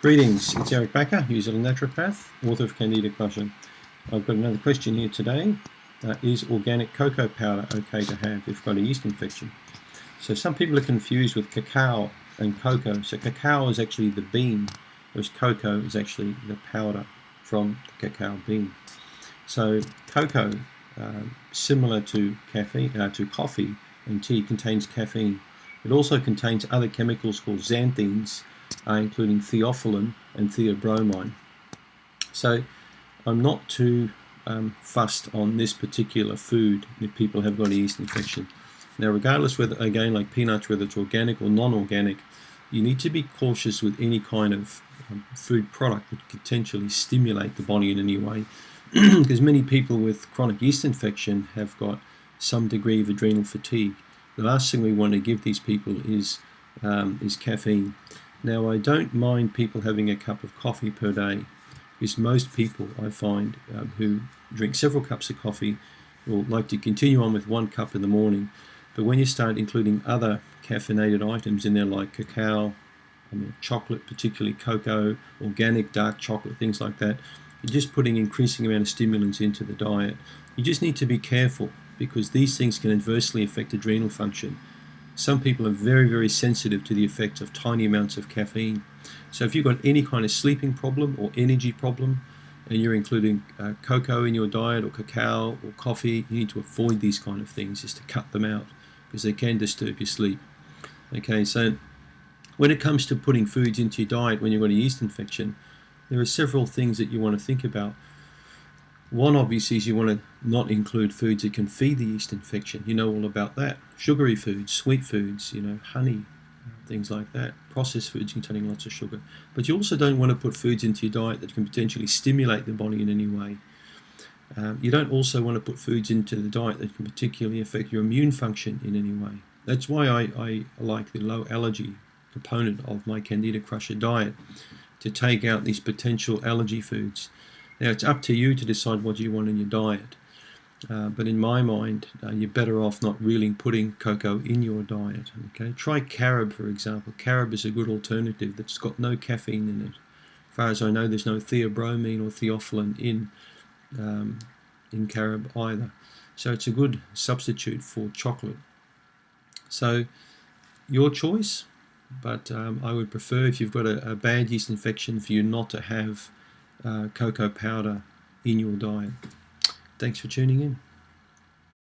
Greetings, it's Eric Bakker, New Zealand naturopath, author of Candida Crusher. I've got another question here today. Is organic cocoa powder okay to have if you've got a yeast infection? So some people are confused with cacao and cocoa. So cacao is actually the bean, whereas cocoa is actually the powder from the cacao bean. So cocoa, similar to coffee and tea, contains caffeine. It also contains other chemicals called xanthines, including theophylline and theobromine. So I'm not too fussed on this particular food if people have got a yeast infection. Now, regardless whether, again, like peanuts, whether it's organic or non-organic, you need to be cautious with any kind of food product that could potentially stimulate the body in any way, because many people with chronic yeast infection have got some degree of adrenal fatigue. The last thing we want to give these people is caffeine. Now, I don't mind people having a cup of coffee per day, because most people I find who drink several cups of coffee will like to continue on with 1 cup in the morning. But when you start including other caffeinated items in there like cacao, chocolate, particularly cocoa, organic dark chocolate, things like that, you're just putting increasing amount of stimulants into the diet. You just need to be careful, because these things can adversely affect adrenal function. Some people are very, very sensitive to the effects of tiny amounts of caffeine. So if you've got any kind of sleeping problem or energy problem, and you're including cocoa in your diet or cacao or coffee, you need to avoid these kind of things, just to cut them out, because they can disturb your sleep. Okay, so when it comes to putting foods into your diet when you've got a yeast infection, there are several things that you want to think about. One, obviously, is you want to not include foods that can feed the yeast infection. You know all about that. Sugary foods, sweet foods, honey, things like that. Processed foods containing lots of sugar. But you also don't want to put foods into your diet that can potentially stimulate the body in any way. You don't also want to put foods into the diet that can particularly affect your immune function in any way. That's why I like the low allergy component of my Candida Crusher diet, to take out these potential allergy foods. Now, it's up to you to decide what you want in your diet, but in my mind, you're better off not really putting cocoa in your diet. Okay, try carob, for example. Carob is a good alternative that's got no caffeine in it. As far as I know, there's no theobromine or theophylline in carob either, so it's a good substitute for chocolate. So, your choice, but I would prefer, if you've got a bad yeast infection, for you not to have cocoa powder in your diet. Thanks for tuning in.